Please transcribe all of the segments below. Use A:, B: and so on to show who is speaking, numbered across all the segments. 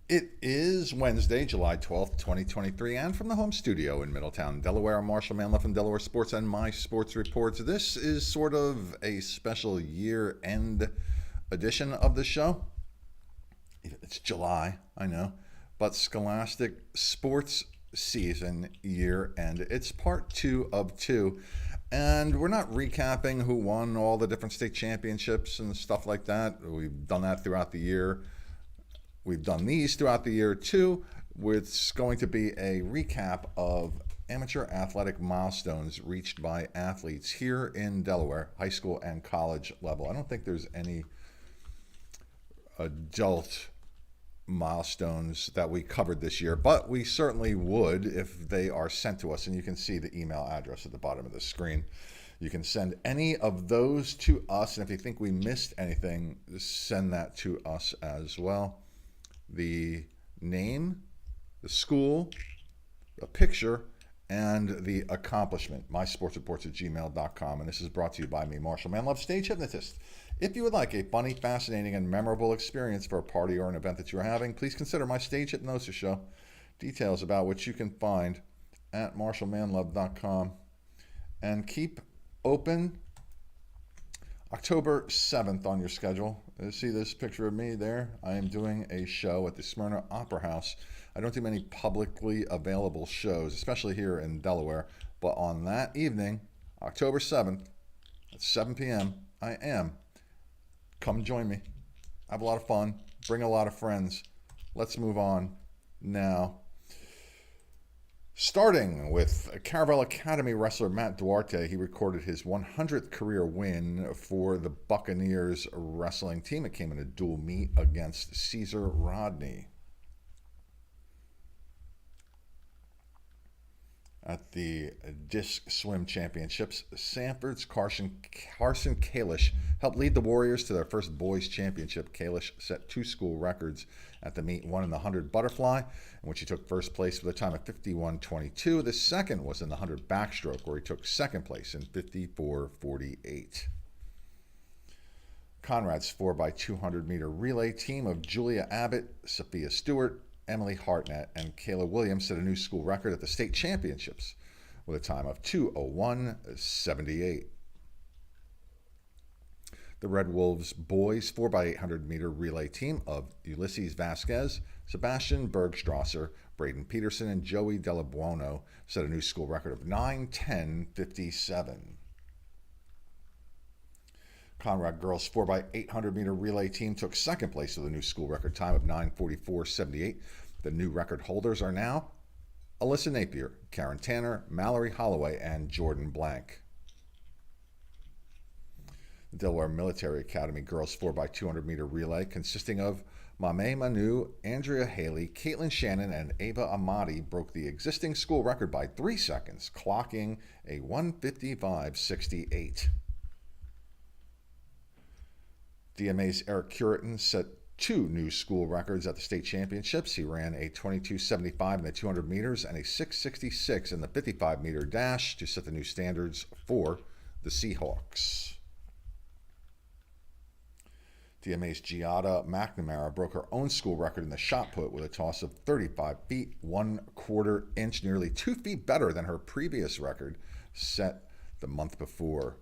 A: It is Wednesday, July 12th, 2023, and from the home studio in Middletown, Delaware, I'm Marshall Manlove from Delaware Sports and My Sports Reports. This is sort of a special year-end edition of the show. It's July, I know, but Scholastic Sports Season Year-End. It's part two of two, and we're not recapping who won all the different state championships and stuff like that. We've done that throughout the year. We've done these throughout the year too. It's going to be a recap of amateur athletic milestones reached by athletes here in Delaware, high school and college level. I don't think there's any adult milestones that we covered this year, but we certainly would if they are sent to us. And you can see the email address at the bottom of the screen. You can send any of those to us. And if you think we missed anything, send that to us as well. The name, the school, the picture, and the accomplishment. mysportsreports@gmail.com. And this is brought to you by me, Marshall Manlove, stage hypnotist. If you would like a funny, fascinating, and memorable experience for a party or an event that you're having, please consider my stage hypnosis show. Details about which you can find at marshallmanlove.com. And keep open October 7th on your schedule. See this picture of me there? I am doing a show at the Smyrna Opera House. I don't do many publicly available shows, especially here in Delaware. But on that evening, October 7th, at 7 p.m., I am. Come join me. Have a lot of fun. Bring a lot of friends. Let's move on now. Starting with Caravel Academy wrestler Matt Duarte, he recorded his 100th career win for the Buccaneers wrestling team. It came in a dual meet against Caesar Rodney. At the Disc Swim Championships, Sanford's Carson Kalish helped lead the Warriors to their first boys championship. Kalish set two school records at the meet, one in the 100 butterfly, in which he took first place with a time of 51:22. The second was in the 100 backstroke, where he took second place in 54:48. Conrad's 4x200 meter relay team of Julia Abbott, Sophia Stewart, Emily Hartnett, and Kayla Williams set a new school record at the state championships with a time of 2:01:78. The Red Wolves boys 4x800 meter relay team of Ulysses Vasquez, Sebastian Bergstrasser, Braden Peterson, and Joey Delabuono set a new school record of 9:10:57. Conrad girls 4x800 meter relay team took second place with a new school record time of 9:44:78. The new record holders are now Alyssa Napier, Karen Tanner, Mallory Holloway, and Jordan Blank. The Delaware Military Academy girls 4x200 meter relay, consisting of Mame Manu, Andrea Haley, Caitlin Shannon, and Ava Amati, broke the existing school record by 3 seconds, clocking a 1:55:68. DMA's Eric Curitin set two new school records at the state championships. He ran a 22:75 in the 200 meters and a 6:66 in the 55 meter dash to set the new standards for the Seahawks. DMA's Giada McNamara broke her own school record in the shot put with a toss of 35 feet 1/4 inch, nearly 2 feet better than her previous record set the month before.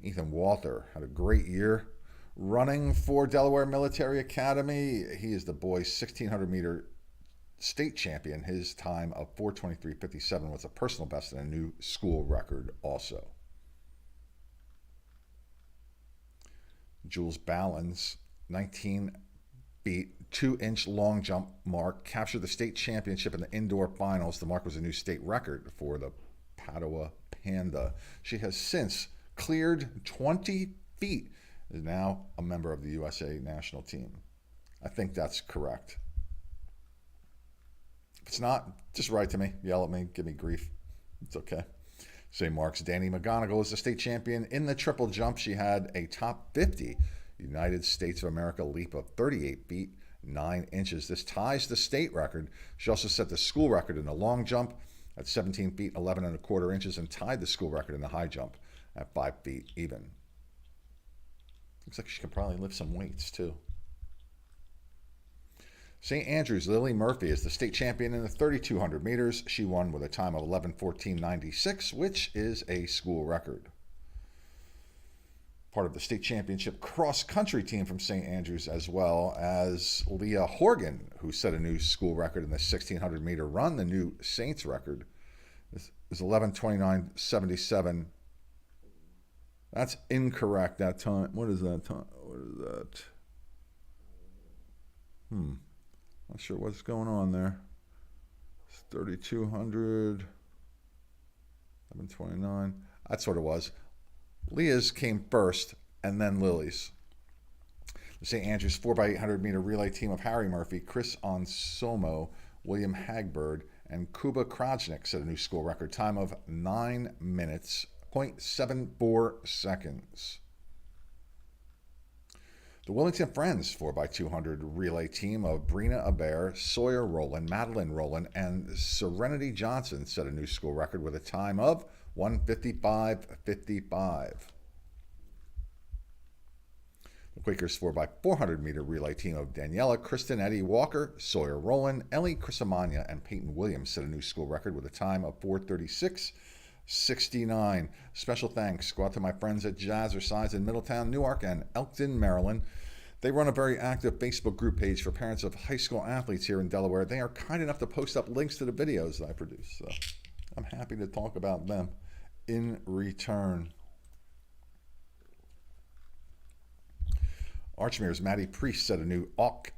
A: Ethan Walter had a great year running for Delaware Military Academy. He is the boys 1600 meter state champion. His time of 4:23:57 was a personal best and a new school record also. Jules Ballin's 19 feet 2-inch long jump mark captured the state championship in the indoor finals. The mark was a new state record for the Padua Panda. She has since cleared 20 feet, is now a member of the USA national team. I think that's correct. If it's not, just write to me, yell at me, give me grief. It's okay. St. Mark's Danny McGonigal is the state champion in the triple jump. She had a top 50 United States of America leap of 38 feet 9 inches. This ties the state record. She also set the school record in the long jump at 17 feet 11 1/4 inches and tied the school record in the high jump at 5 feet even. Looks like she could probably lift some weights too. St. Andrews Lily Murphy is the state champion in the 3,200 meters. She won with a time of 11:14.96, which is a school record. Part of the state championship cross-country team from St. Andrews, as well as Leah Horgan, who set a new school record in the 1,600-meter run. The new Saints record is 11:29.77. That's incorrect, that time. What is that time? What is that? Not sure what's going on there. It's 3,200, 11:29. That's what it was. Leah's came first, and then Lily's. The St. Andrews 4x800 meter relay team of Harry Murphy, Chris Onsomo, William Hagbird, and Kuba Krajnik set a new school record time of 9 minutes, 0.74 seconds. The Wilmington Friends 4x200 relay team of Brina Aber, Sawyer Rowland, Madeline Rowland, and Serenity Johnson set a new school record with a time of 1:55.55. The Quakers 4x400 meter relay team of Daniela Kristen Eddie Walker, Sawyer Rowland, Ellie Chrisamania, and Peyton Williams set a new school record with a time of 4:36.69. Special thanks go out to my friends at Jazzercise in Middletown, Newark, and Elkton, Maryland. They run a very active Facebook group page for parents of high school athletes here in Delaware. They are kind enough to post up links to the videos that I produce, so I'm happy to talk about them in return. Archmere's Maddie Priest set a new AUK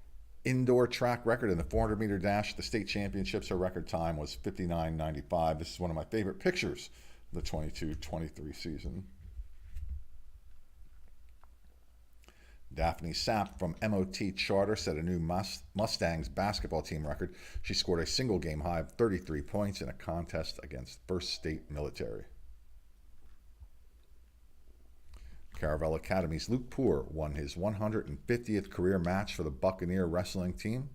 A: indoor track record in the 400-meter dash. The state championships, her record time was 59.95. This is one of my favorite pictures of the 22-23 season. Daphne Sapp from MOT Charter set a new Mustangs basketball team record. She scored a single game high of 33 points in a contest against First State Military. Caravel Academy's Luke Poor won his 150th career match for the Buccaneer wrestling team.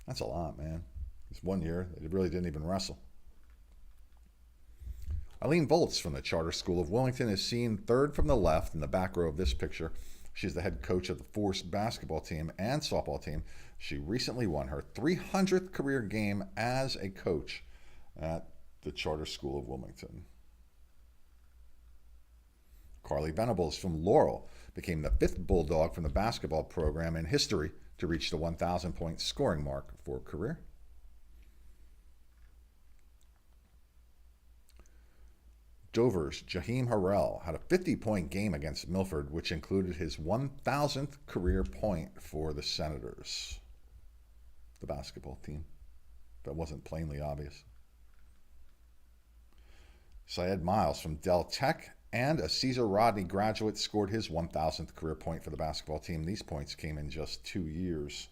A: That's a lot, man. It's 1 year. They really didn't even wrestle. Eileen Volz from the Charter School of Wilmington is seen third from the left in the back row of this picture. She's the head coach of the Force basketball team and softball team. She recently won her 300th career game as a coach at the Charter School of Wilmington. Carly Venables from Laurel became the 5th Bulldog from the basketball program in history to reach the 1,000-point scoring mark for a career. Dover's Jaheim Harrell had a 50-point game against Milford, which included his 1,000th career point for the Senators, the basketball team. That wasn't plainly obvious. Syed Miles from Del Tech and a Caesar Rodney graduate scored his 1,000th career point for the basketball team. These points came in just 2 years.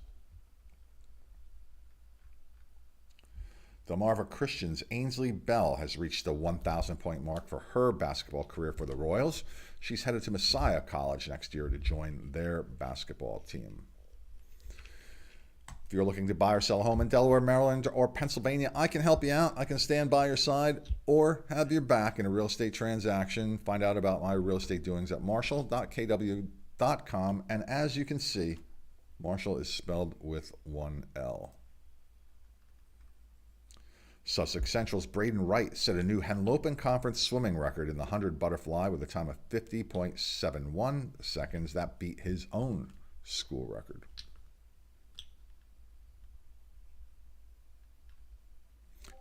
A: Delmarva Christian's Ainsley Bell has reached the 1,000-point mark for her basketball career for the Royals. She's headed to Messiah College next year to join their basketball team. If you're looking to buy or sell a home in Delaware, Maryland, or Pennsylvania, I can help you out. I can stand by your side or have your back in a real estate transaction. Find out about my real estate doings at marshall.kw.com. And as you can see, Marshall is spelled with one L. Sussex Central's Braden Wright set a new Henlopen Conference swimming record in the 100 butterfly with a time of 50.71 seconds. That beat his own school record.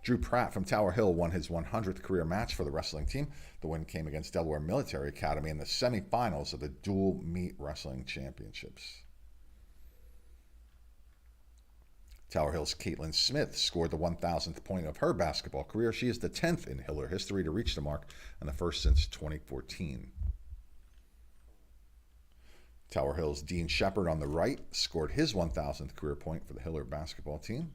A: Drew Pratt from Tower Hill won his 100th career match for the wrestling team. The win came against Delaware Military Academy in the semifinals of the Dual Meet Wrestling Championships. Tower Hill's Caitlin Smith scored the 1,000th point of her basketball career. She is the 10th in Hiller history to reach the mark and the first since 2014. Tower Hill's Dean Shepard on the right scored his 1,000th career point for the Hiller basketball team.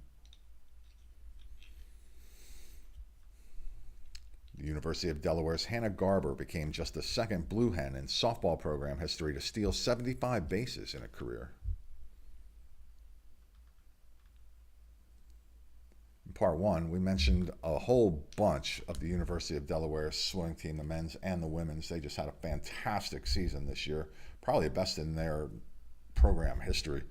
A: The University of Delaware's Hannah Garber became just the second Blue Hen in softball program history to steal 75 bases in a career. In part one, we mentioned a whole bunch of the University of Delaware swimming team, the men's and the women's. They just had a fantastic season this year, probably the best in their program history.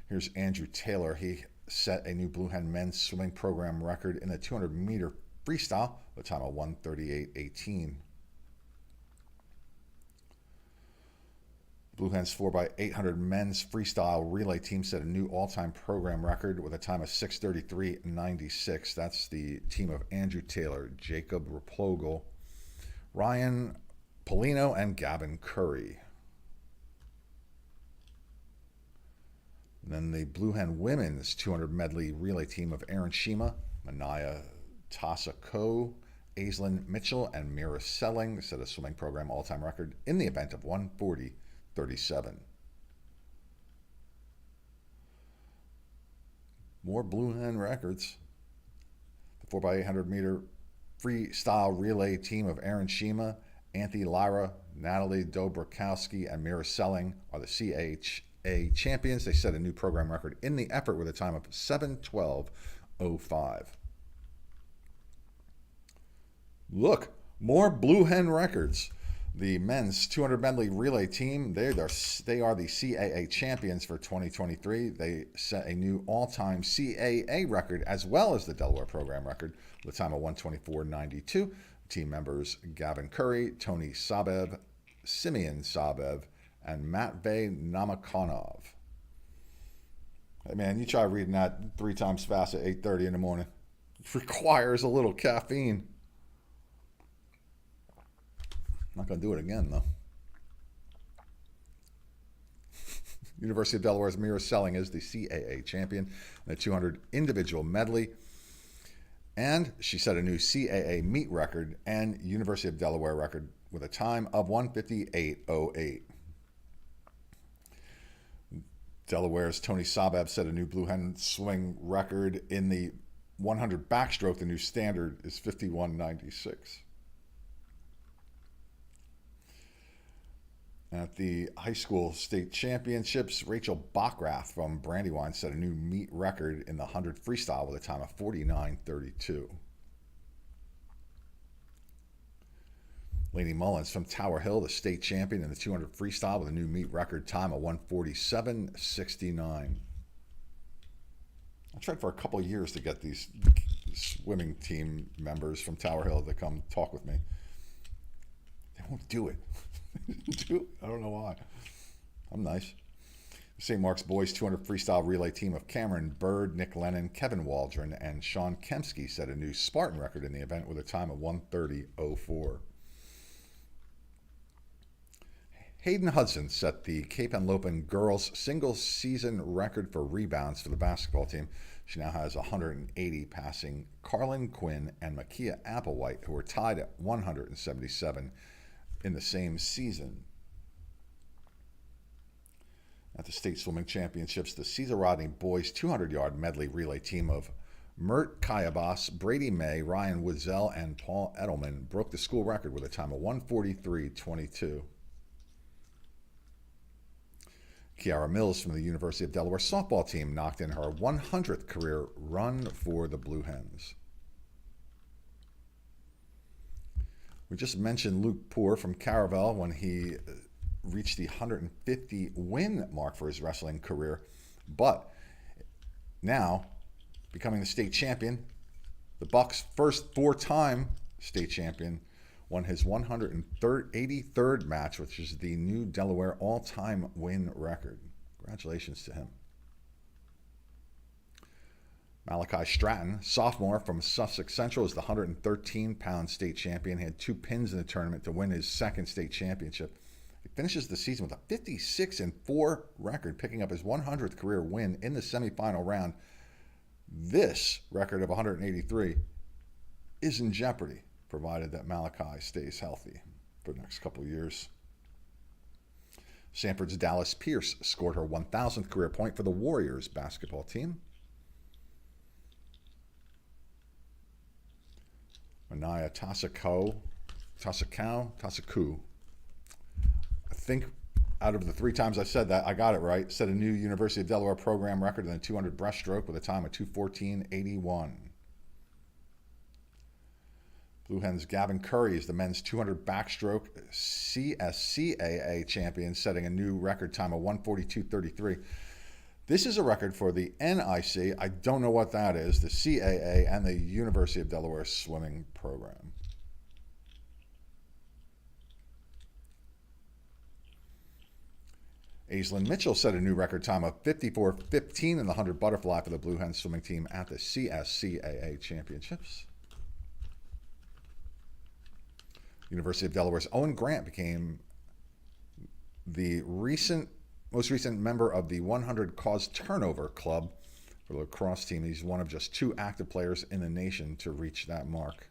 A: Here's Andrew Taylor. He set a new Blue Hen men's swimming program record in the 200-meter freestyle with a time of 1:38.18. Blue Hens 4x800 men's freestyle relay team set a new all-time program record with a time of 6:33.96. That's the team of Andrew Taylor, Jacob Raplogle, Ryan Polino, and Gavin Curry. And then the Blue Hen women's 200 medley relay team of Aaron Shima, Manaya Tasako, Aislinn Mitchell, and Mira Selling set a swimming program all-time record in the event of 1:40.37. More Blue Hen records. The 4x800 meter freestyle relay team of Aaron Shima, Anthony Lyra, Natalie Dobrikowski, and Mira Selling are the CHA champions. They set a new program record in the effort with a time of 7:12.05. Look, more Blue Hen records. The men's 200 medley relay team, they are the CAA champions for 2023. They set a new all-time CAA record as well as the Delaware program record with a time of 1:24.92. Team members Gavin Curry, Tony Sabev, Simeon Sabev, and Matvey Namakonov. Hey man, you try reading that 3 times fast at 8:30 in the morning. It requires a little caffeine. I'm not going to do it again, though. University of Delaware's Mira Selling is the CAA champion in the 200 individual medley. And she set a new CAA meet record and University of Delaware record with a time of 1:58.08. Delaware's Tony Sabev set a new Blue Hen swing record in the 100 backstroke. The new standard is 51.96. At the high school state championships, Rachel Bachrath from Brandywine set a new meet record in the 100 freestyle with a time of 49.32. Lainey Mullins from Tower Hill, the state champion in the 200 freestyle with a new meet record time of 1:47.69. I tried for a couple of years to get these swimming team members from Tower Hill to come talk with me. They won't do it. I don't know why. I'm nice. St. Mark's boys 200 freestyle relay team of Cameron Bird, Nick Lennon, Kevin Waldron, and Sean Kemsky set a new Spartan record in the event with a time of 1:30.04. Hayden Hudson set the Cape Henlopen girls single season record for rebounds for the basketball team. She now has 180, passing Carlin Quinn and Makia Applewhite, who were tied at 177 in the same season. At the state swimming championships, the Cesar Rodney boys 200-yard medley relay team of Mert Kayabas, Brady May, Ryan Woodzell, and Paul Edelman broke the school record with a time of 1:43.22. Kiara Mills from the University of Delaware softball team knocked in her 100th career run for the Blue Hens. We just mentioned Luke Poor from Caravel when he reached the 150 win mark for his wrestling career. But now, becoming the state champion, the Bucks' first 4-time state champion, won his 183rd match, which is the new Delaware all-time win record. Congratulations to him. Malachi Stratton, sophomore from Sussex Central, is the 113-pound state champion. He had 2 pins in the tournament to win his second state championship. He finishes the season with a 56-4 record, picking up his 100th career win in the semifinal round. This record of 183 is in jeopardy, provided that Malachi stays healthy for the next couple of years. Sanford's Dallas Pierce scored her 1,000th career point for the Warriors basketball team. Manaya Tasaku. I think out of the 3 times I said that, I got it right. Set a new University of Delaware program record in the 200 breaststroke with a time of 2:14.81. Blue Hens Gavin Curry is the men's 200 backstroke CSCAA champion, setting a new record time of 1:42.33. This is a record for the NIC, I don't know what that is, the CAA, and the University of Delaware swimming program. Aislinn Mitchell set a new record time of 54:15 in the 100 butterfly for the Blue Hens swimming team at the CSCAA Championships. University of Delaware's Owen Grant became the most recent member of the 100 Cause Turnover Club for the lacrosse team. He's one of just 2 active players in the nation to reach that mark.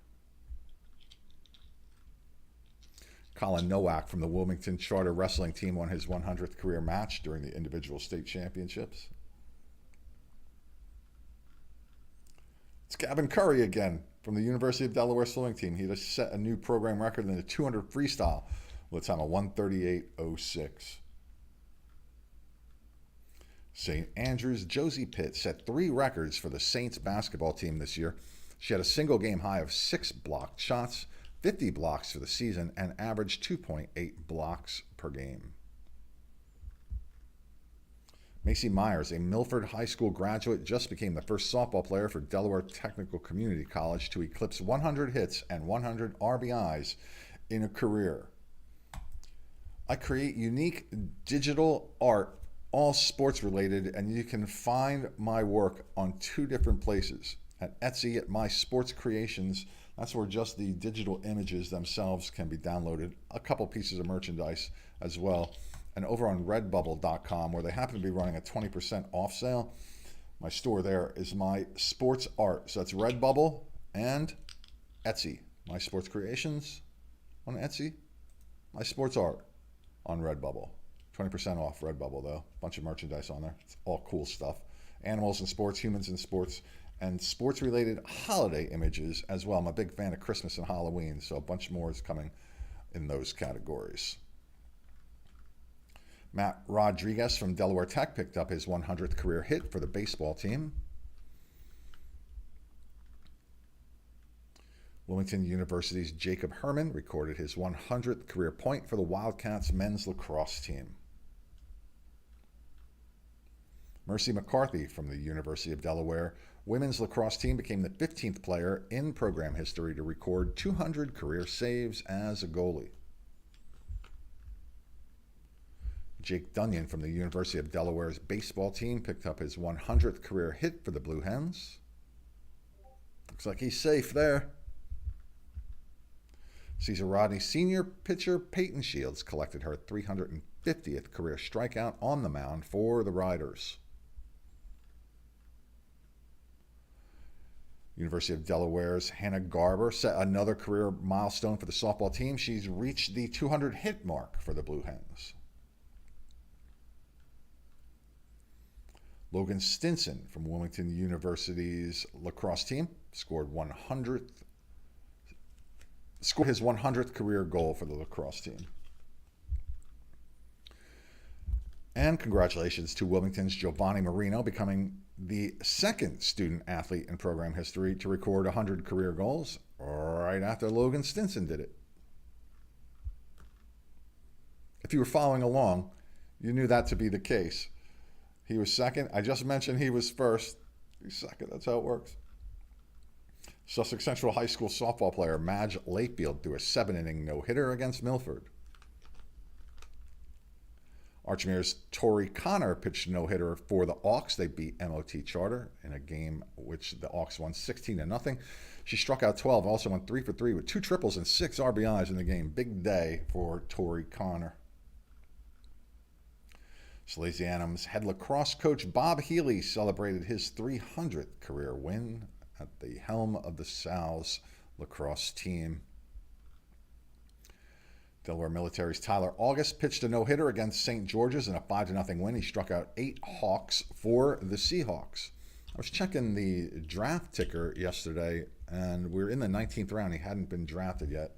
A: Colin Nowak from the Wilmington Charter Wrestling Team won his 100th career match during the individual state championships. It's Gavin Curry again from the University of Delaware Swimming Team. He just set a new program record in the 200 freestyle with a time of 1:38:06. St. Andrews' Josie Pitt set 3 records for the Saints basketball team this year. She had a single game high of 6 blocked shots, 50 blocks for the season, and averaged 2.8 blocks per game. Macy Myers, a Milford High School graduate, just became the first softball player for Delaware Technical Community College to eclipse 100 hits and 100 RBIs in a career. I create unique digital art, all sports related, and you can find my work on 2 different places. At Etsy at My Sports Creations, that's where just the digital images themselves can be downloaded, a couple pieces of merchandise as well. And over on redbubble.com, where they happen to be running a 20% off sale, my store there is My Sports Art. So that's Redbubble and Etsy. My Sports Creations on Etsy, My Sports Art on Redbubble. 20% off Redbubble, though. Bunch of merchandise on there. It's all cool stuff. Animals in sports, humans in sports, and sports-related holiday images as well. I'm a big fan of Christmas and Halloween, so a bunch more is coming in those categories. Matt Rodriguez from Delaware Tech picked up his 100th career hit for the baseball team. Wilmington University's Jacob Herman recorded his 100th career point for the Wildcats men's lacrosse team. Mercy McCarthy from the University of Delaware women's lacrosse team became the 15th player in program history to record 200 career saves as a goalie. Jake Dunyan from the University of Delaware's baseball team picked up his 100th career hit for the Blue Hens. Looks like he's safe there. Cesar Rodney senior pitcher Peyton Shields collected her 350th career strikeout on the mound for the Riders. University of Delaware's Hannah Garber set another career milestone for the softball team. She's reached the 200 hit mark for the Blue Hens. Logan Stinson from Wilmington University's lacrosse team scored his 100th career goal for the lacrosse team. And congratulations to Wilmington's Giovanni Marino becoming the 2nd student athlete in program history to record 100 career goals right after Logan Stinson did it. If you were following along, you knew that to be the case. He was 2nd. I just mentioned he was 1st. He's 2nd. That's how it works. Sussex Central High School softball player Madge Layfield threw a 7-inning no-hitter against Milford. Archmere's Tori Connor pitched a no-hitter for the Auks. They beat MOT Charter in a game which the Auks won 16-0. She struck out 12, also went 3 for 3 with 2 triples and 6 RBIs in the game. Big day for Tori Connor. Salesianum's head lacrosse coach Bob Healy celebrated his 300th career win at the helm of the Sal's lacrosse team. Delaware Military's Tyler August pitched a no-hitter against St. George's in a 5-0 win. He struck out 8 Hawks for the Seahawks. I was checking the draft ticker yesterday, and we're in the 19th round. He hadn't been drafted yet.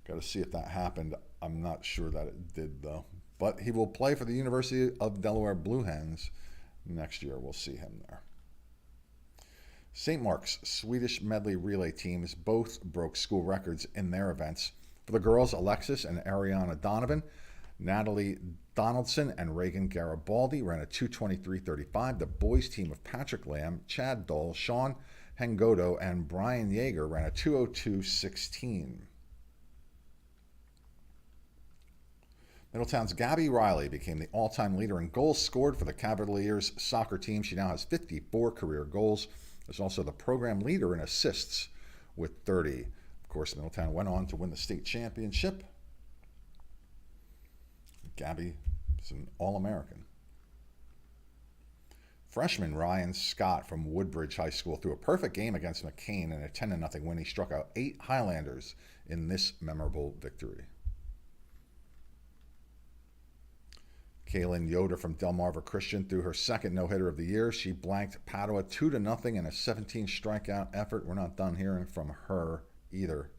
A: Got to see if that happened. I'm not sure that it did, though. But he will play for the University of Delaware Blue Hens next year. We'll see him there. St. Mark's Swedish medley relay teams both broke school records in their events. For the girls, Alexis and Ariana Donovan, Natalie Donaldson and Reagan Garibaldi ran a 2:23.35. The boys team of Patrick Lamb, Chad Dole, Sean Hengodo, and Brian Yeager ran a 2:02.16. Middletown's Gabby Riley became the all-time leader in goals scored for the Cavaliers soccer team. She now has 54 career goals. Is also the program leader in assists with 30. Of course, Middletown went on to win the state championship. Gabby is an All-American. Freshman Ryan Scott from Woodbridge High School threw a perfect game against McCain in a 10-0 win. He struck out 8 Highlanders in this memorable victory. Kaylin Yoder from Delmarva Christian threw her second no-hitter of the year. She blanked Padua 2-0 in a 17 strikeout effort. We're not done hearing from her either.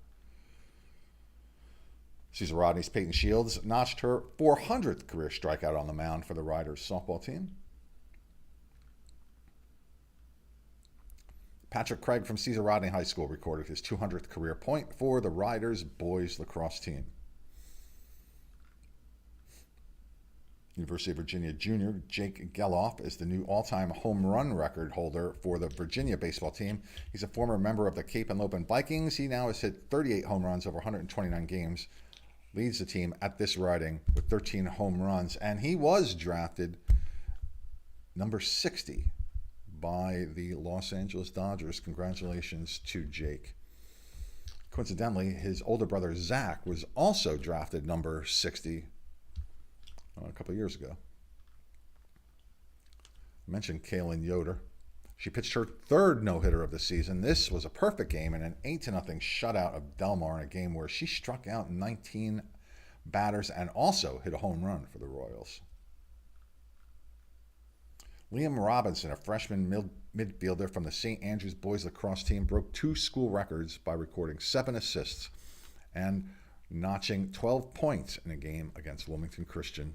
A: Cesar Rodney's Peyton Shields notched her 400th career strikeout on the mound for the Riders softball team. Patrick Craig from Cesar Rodney High School recorded his 200th career point for the Riders boys lacrosse team. University of Virginia junior Jake Geloff is the new all-time home run record holder for the Virginia baseball team. He's a former member of the Cape and Lopin Vikings. He now has hit 38 home runs over 129 games. Leads the team at this writing with 13 home runs. And he was drafted number 60 by the Los Angeles Dodgers. Congratulations to Jake. Coincidentally, his older brother Zach was also drafted number 60 a couple of years ago. I mentioned Kaylin Yoder. She pitched her third no-hitter of the season. This was a perfect game and an 8-0 shutout of Delmar in a game where she struck out 19 batters and also hit a home run for the Royals. Liam Robinson, a freshman midfielder from the St. Andrews boys lacrosse team, broke 2 school records by recording 7 assists and notching 12 points in a game against Wilmington Christian.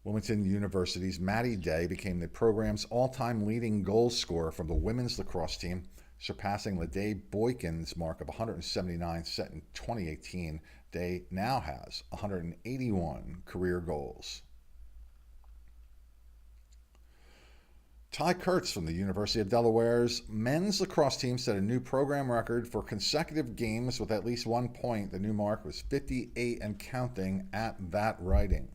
A: Wilmington University's Maddie Day became the program's all-time leading goal scorer from the women's lacrosse team, surpassing Ladae Boykin's mark of 179 set in 2018. Day now has 181 career goals. Ty Kurtz from the University of Delaware's men's lacrosse team set a new program record for consecutive games with at least 1 point. The new mark was 58 and counting at that writing.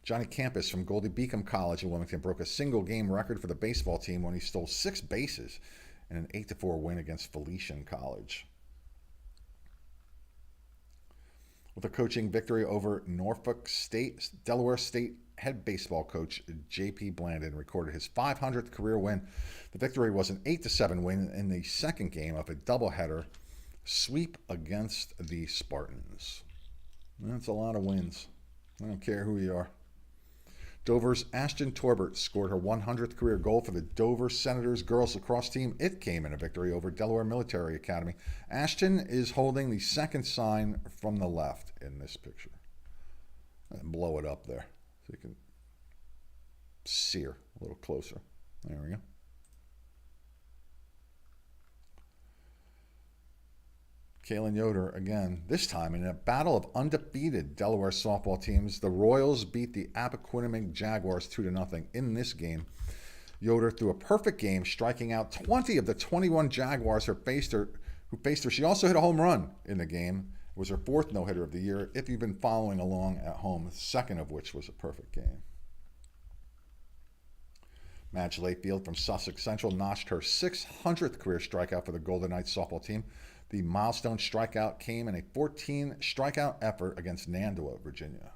A: Johnny Campus from Goldie Beacom College in Wilmington broke a single-game record for the baseball team when he stole 6 bases in an 8-4 win against Felician College. With a coaching victory over Norfolk State, Delaware State head baseball coach J.P. Blandon recorded his 500th career win. The victory was an 8-7 win in the second game of a doubleheader sweep against the Spartans. That's a lot of wins. I don't care who you are. Dover's Ashton Torbert scored her 100th career goal for the Dover Senators girls lacrosse team. It came in a victory over Delaware Military Academy. Ashton is holding the second sign from the left in this picture. And blow it up there so you can see her a little closer. There we go. Kaylin Yoder again, this time in a battle of undefeated Delaware softball teams. The Royals beat the Appoquinimink Jaguars 2-0 in this game. Yoder threw a perfect game, striking out 20 of the 21 Jaguars who faced her. She also hit a home run in the game. It was her 4th no-hitter of the year, if you've been following along at home, the second of which was a perfect game. Madge Layfield from Sussex Central notched her 600th career strikeout for the Golden Knights softball team. The Milestones strikeout came in a 14 strikeout effort against Nandua, Virginia.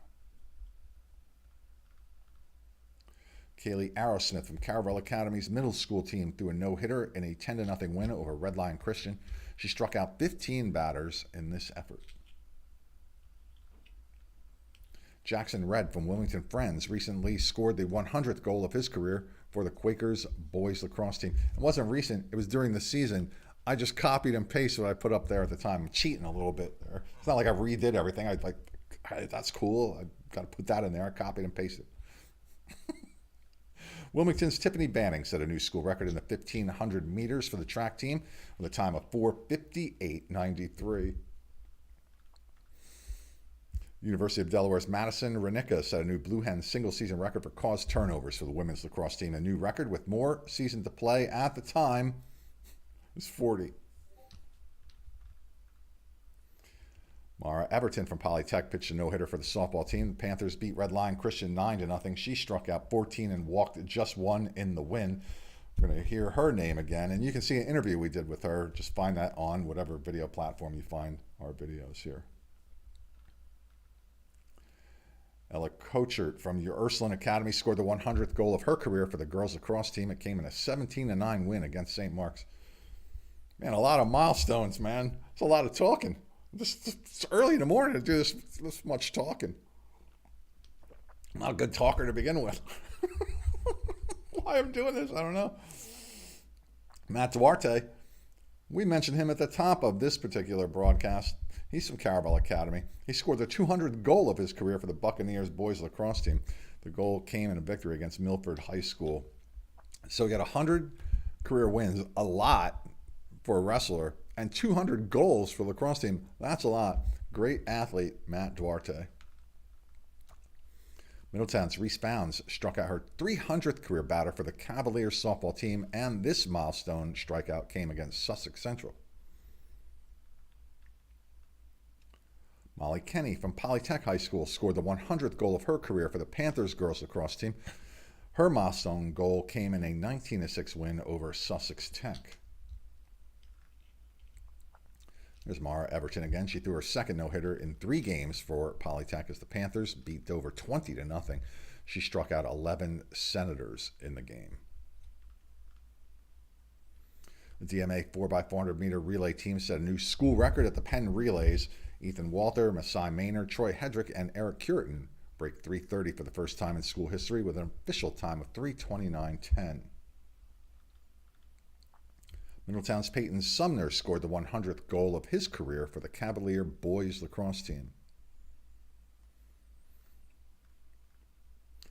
A: Kaylee Arrowsmith from Caravel Academy's middle school team threw a no-hitter in a 10-0 win over Red Lion Christian. She struck out 15 batters in this effort. Jackson Red from Wilmington Friends recently scored the 100th goal of his career for the Quakers boys lacrosse team. It wasn't recent, it was during the season. I just copied and pasted what I put up there at the time. I'm cheating a little bit there. It's not like I redid everything. I like, hey, that's cool. I got to put that in there. I copied and pasted. Wilmington's Tiffany Banning set a new school record in the 1,500 meters for the track team with a time of 4:58.93. University of Delaware's Madison Renica set a new Blue Hens single-season record for caused turnovers for the women's lacrosse team. A new record with more season to play at the time is 40. Mara Everton from Polytech pitched a no-hitter for the softball team. The Panthers beat Red Lion Christian 9-0. She struck out 14 and walked just one in the win. We're going to hear her name again, and you can see an interview we did with her. Just find that on whatever video platform you find our videos here. Ella Kochert from your Ursuline Academy scored the 100th goal of her career for the girls lacrosse team. It came in a 17-9 win against St. Mark's. Man, a lot of milestones, man. It's a lot of talking. It's early in the morning to do this much talking. I'm not a good talker to begin with. Why I'm doing this, I don't know. Matt Duarte, we mentioned him at the top of this particular broadcast. He's from Caravel Academy. He scored the 200th goal of his career for the Buccaneers boys lacrosse team. The goal came in a victory against Milford High School. So he got 100 career wins, a lot for a wrestler, and 200 goals for the lacrosse team. That's a lot. Great athlete, Matt Duarte. Middletown's Reese Bounds struck out her 300th career batter for the Cavaliers softball team, and this milestone strikeout came against Sussex Central. Molly Kenny from Polytech High School scored the 100th goal of her career for the Panthers girls lacrosse team. Her milestone goal came in a 19-6 win over Sussex Tech. There's Mara Everton again. She threw her second no-hitter in 3 games for Polytech as the Panthers beat Dover 20-0. She struck out 11 Senators in the game. The DMA 4x400 meter relay team set a new school record at the Penn Relays. Ethan Walter, Masai Maynard, Troy Hedrick, and Eric Curitin break 3:30 for the first time in school history with an official time of 3:29:10. Middletown's Peyton Sumner scored the 100th goal of his career for the Cavalier boys lacrosse team.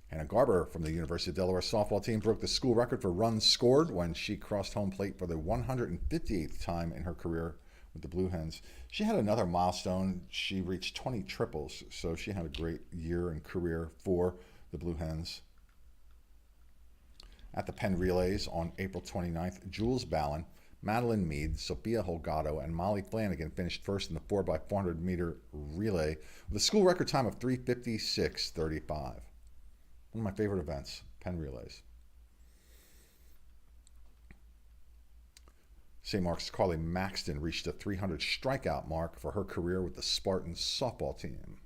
A: Hannah Garber from the University of Delaware softball team broke the school record for runs scored when she crossed home plate for the 158th time in her career with the Blue Hens. She had another milestone. She reached 20 triples, so she had a great year and career for the Blue Hens. At the Penn Relays on April 29th, Jules Ballin, Madeline Mead, Sophia Holgado, and Molly Flanagan finished first in the 4x400 meter relay with a school record time of 3:56:35. One of my favorite events, Penn Relays. St. Mark's Carly Maxton reached a 300 strikeout mark for her career with the Spartans softball team.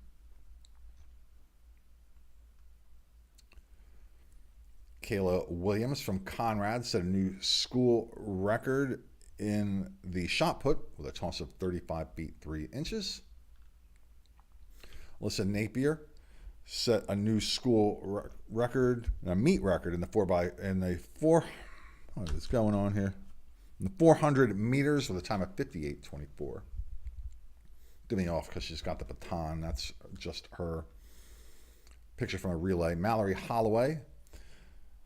A: Kayla Williams from Conrad set a new school record in the shot put with a toss of 35 feet 3 inches. Alyssa Napier set a new school record, a meet record in the 4. What is going on here? In the 400 meters with a time of 58:24. Get me off because she's got the baton. That's just her. Picture from a relay. Mallory Holloway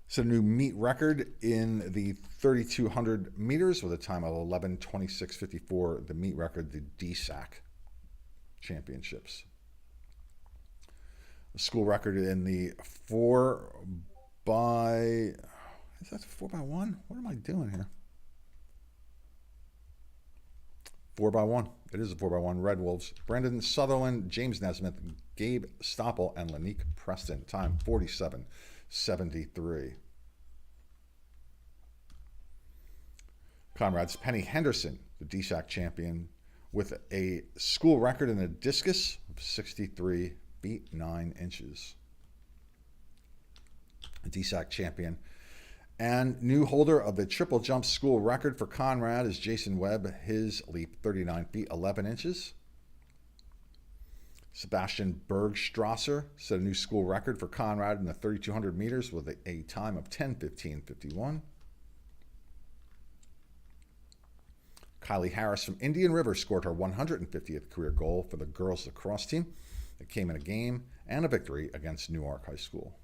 A: set a new meet record in the 3,200 meters with a time of 11:26:54. The meet record, the DSAC championships. The school record in the 4x... Is that 4x1? What am I doing here? 4x1. It is a 4x1. Red Wolves. Brandon Sutherland, James Nesmith, Gabe Stoppel, and Lanique Preston. Time 47:73. Conrad's Penny Henderson, the DSAC champion, with a school record in the discus of 63 feet 9 inches. The DSAC champion. And new holder of the triple jump school record for Conrad is Jason Webb. His leap 39 feet 11 inches. Sebastian Bergstrasser set a new school record for Conrad in the 3,200 meters with a time of 10:15:51. Kylie Harris from Indian River scored her 150th career goal for the girls lacrosse team. It came in a game and a victory against Newark High School.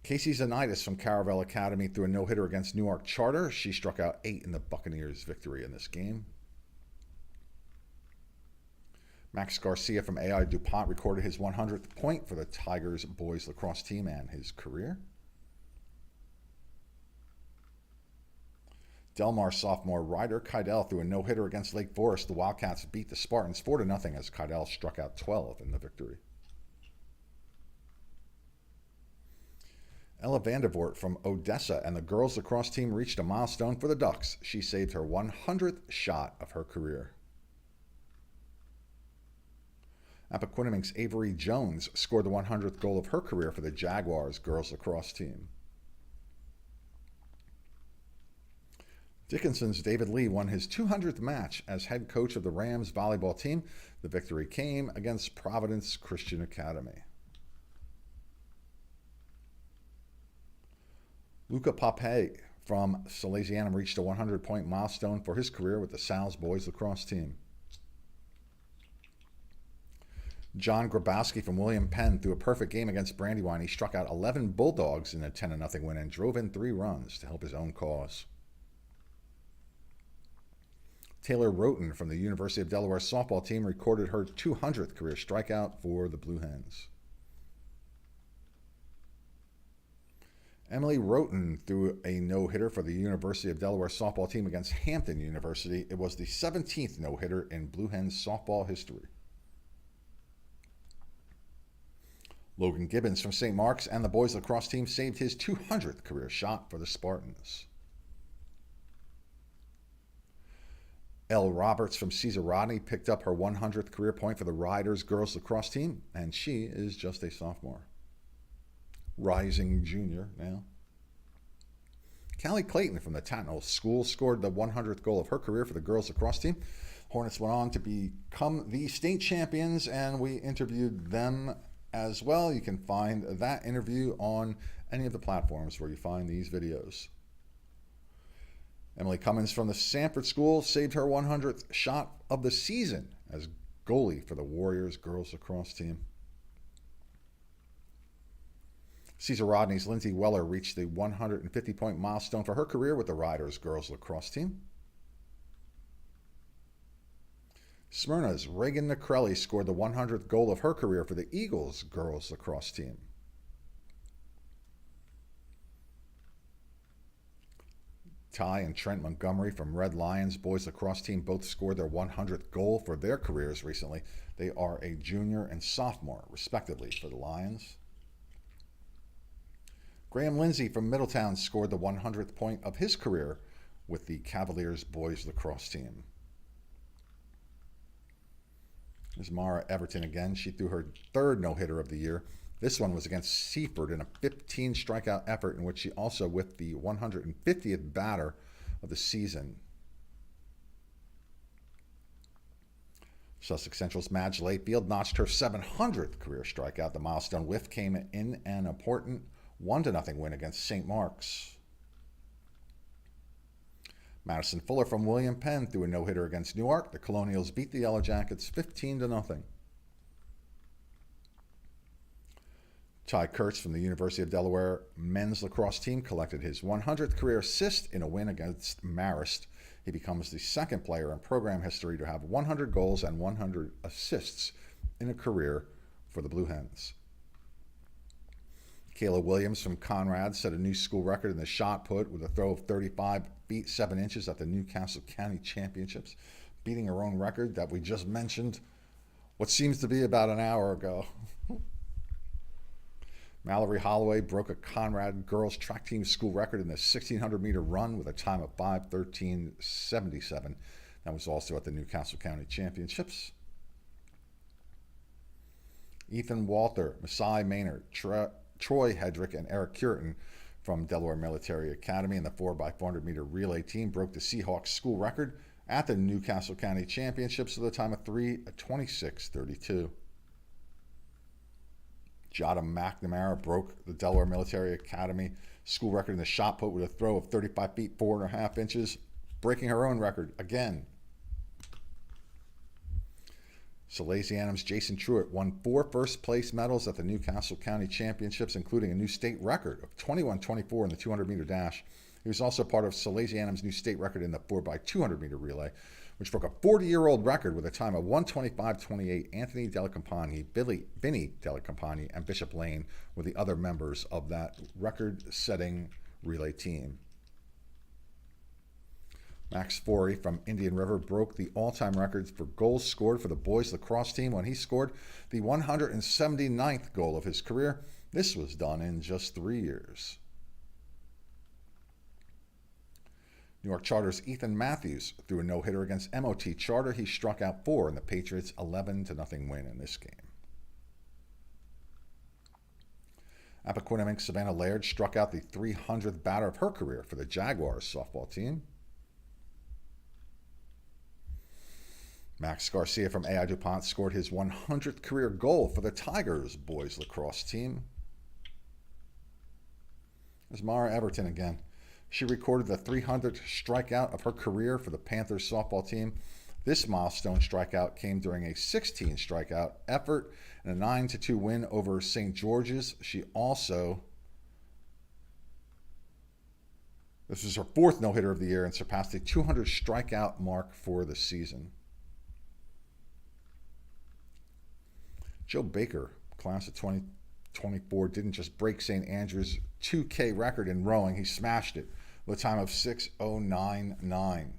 A: Casey Zanitis from Caravel Academy threw a no-hitter against Newark Charter. She struck out 8 in the Buccaneers' victory in this game. Max Garcia from AI DuPont recorded his 100th point for the Tigers boys lacrosse team and his career. Delmar sophomore Ryder Kydell threw a no-hitter against Lake Forest. The Wildcats beat the Spartans 4-0 as Kydell struck out 12 in the victory. Ella Vandervoort from Odessa and the girls lacrosse team reached a milestone for the Ducks. She saved her 100th shot of her career. Appoquiniming's Avery Jones scored the 100th goal of her career for the Jaguars girls lacrosse team. Dickinson's David Lee won his 200th match as head coach of the Rams volleyball team. The victory came against Providence Christian Academy. Luca Pape from Salesianum reached a 100-point milestone for his career with the Sal's boys lacrosse team. John Grabowski from William Penn threw a perfect game against Brandywine. He struck out 11 Bulldogs in a 10-0 win and drove in 3 runs to help his own cause. Taylor Roten from the University of Delaware softball team recorded her 200th career strikeout for the Blue Hens. Emily Roten threw a no-hitter for the University of Delaware softball team against Hampton University. It was the 17th no-hitter in Blue Hens softball history. Logan Gibbons from St. Mark's and the boys lacrosse team saved his 200th career shot for the Spartans. Elle Roberts from Cesar Rodney picked up her 100th career point for the Riders girls lacrosse team, and she is just a sophomore. Rising junior now. Callie Clayton from the Tattnall School scored the 100th goal of her career for the girls lacrosse team. Hornets went on to become the state champions, and we interviewed them as well. You can find that interview on any of the platforms where you find these videos. Emily Cummins from the Sanford School saved her 100th shot of the season as goalie for the Warriors girls lacrosse team. Cesar Rodney's Lindsay Weller reached the 150-point milestone for her career with the Riders girls lacrosse team. Smyrna's Reagan Nicrelli scored the 100th goal of her career for the Eagles girls lacrosse team. Ty and Trent Montgomery from Red Lions boys lacrosse team both scored their 100th goal for their careers recently. They are a junior and sophomore, respectively, for the Lions. Graham Lindsay from Middletown scored the 100th point of his career with the Cavaliers boys lacrosse team. There's Mara Everton again. She threw her 3rd no-hitter of the year. This one was against Seaford in a 15-strikeout effort in which she also whipped the 150th batter of the season. Sussex Central's Madge Layfield notched her 700th career strikeout. The milestone whiff came in an important 1-0 win against St. Mark's. Madison Fuller from William Penn threw a no-hitter against Newark. The Colonials beat the Yellow Jackets 15-0. Ty Kurtz from the University of Delaware men's lacrosse team collected his 100th career assist in a win against Marist. He becomes the 2nd player in program history to have 100 goals and 100 assists in a career for the Blue Hens. Kayla Williams from Conrad set a new school record in the shot put with a throw of 35 feet 7 inches at the Newcastle County Championships, beating her own record that we just mentioned what seems to be about an hour ago. Mallory Holloway broke a Conrad girls track team school record in the 1,600-meter run with a time of 5:13.77. That was also at the Newcastle County Championships. Ethan Walter, Masai Maynard, Troy Hedrick, and Eric Curtin from Delaware Military Academy and the 4x400-meter relay team broke the Seahawks school record at the Newcastle County Championships with a time of 3:26.32. Jada McNamara broke the Delaware Military Academy school record in the shot put with a throw of 35 feet 4.5 inches, breaking her own record again. Salesianum's Jason Truitt won 4 first-place medals at the Newcastle County Championships, including a new state record of 21:24 in the 200-meter dash. He was also part of Salesianum's new state record in the 4x200-meter relay, which broke a 40-year-old record with a time of 1:25:28. Anthony Delacampani, Vinny Delacampani, and Bishop Lane were the other members of that record-setting relay team. Max Forey from Indian River broke the all-time record for goals scored for the boys lacrosse team when he scored the 179th goal of his career. This was done in just 3 years. New York Charter's Ethan Matthews threw a no-hitter against MOT Charter. He struck out 4 in the Patriots' 11-0 win in this game. Appoquinimink Savannah Laird struck out the 300th batter of her career for the Jaguars softball team. Max Garcia from AI DuPont scored his 100th career goal for the Tigers boys lacrosse team. There's Mara Everton again. She recorded the 300th strikeout of her career for the Panthers softball team. This milestone strikeout came during a 16-strikeout effort and a 9-2 win over St. George's. This was her 4th no-hitter of the year and surpassed the 200 strikeout mark for the season. Joe Baker, class of 2024, didn't just break St. Andrews' 2K record in rowing, he smashed it with a time of 6:09.9.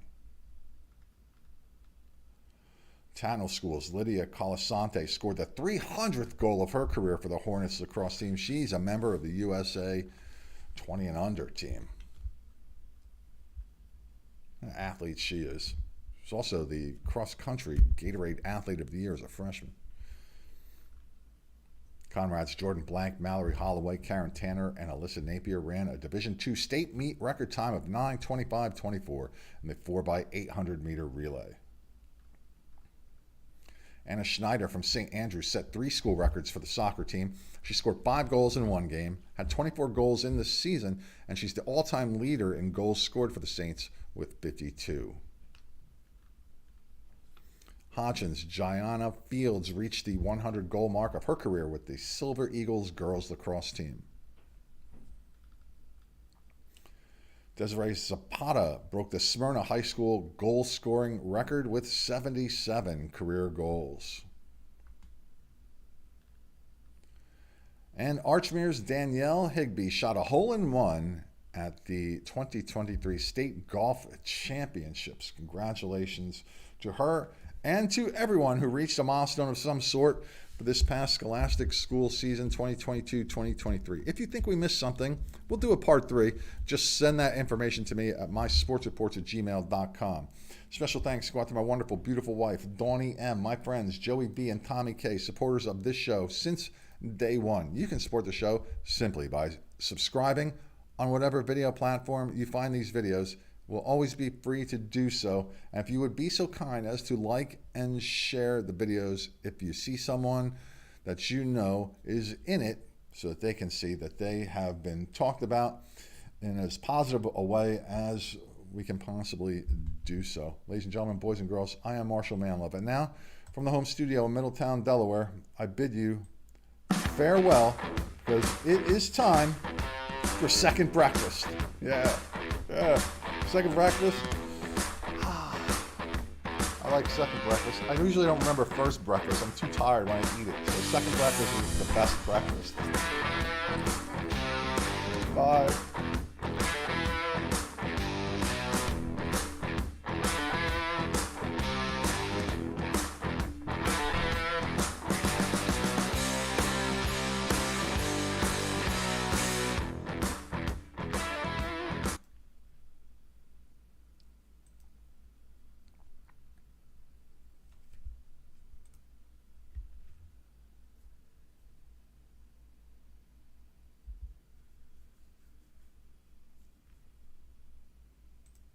A: Tatnall School's Lydia Colasante scored the 300th goal of her career for the Hornets lacrosse team. She's a member of the USA 20 and under team. An athlete she is. She's also the cross-country Gatorade Athlete of the Year as a freshman. Conrad's Jordan Blank, Mallory Holloway, Karen Tanner, and Alyssa Napier ran a Division II state meet record time of 9:25:24 in the 4x800 meter relay. Anna Schneider from St. Andrews set 3 school records for the soccer team. She scored 5 goals in one game, had 24 goals in this season, and she's the all-time leader in goals scored for the Saints with 52. Hodgins' Gianna Fields reached the 100-goal mark of her career with the Silver Eagles girls lacrosse team. Desiree Zapata broke the Smyrna High School goal-scoring record with 77 career goals. And Archmere's Danielle Higby shot a hole-in-one at the 2023 State Golf Championships. Congratulations to her and to everyone who reached a milestone of some sort for this past scholastic school season 2022-2023. If you think we missed something, we'll do a part 3. Just send that information to me at mysportsreports@gmail.com. Special thanks go out to my wonderful, beautiful wife, Dawnie M., my friends, Joey B. and Tommy K., supporters of this show since day one. You can support the show simply by subscribing on whatever video platform you find these videos. Will always be free to do so. And if you would be so kind as to like and share the videos if you see someone that you know is in it, so that they can see that they have been talked about in as positive a way as we can possibly do so. Ladies and gentlemen, boys and girls, I am Marshal Manlove. And now, from the home studio in Middletown, Delaware, I bid you farewell, because it is time for second breakfast. Yeah. Second breakfast. I like second breakfast. I usually don't remember first breakfast. I'm too tired when I eat it. So second breakfast is the best breakfast. Bye.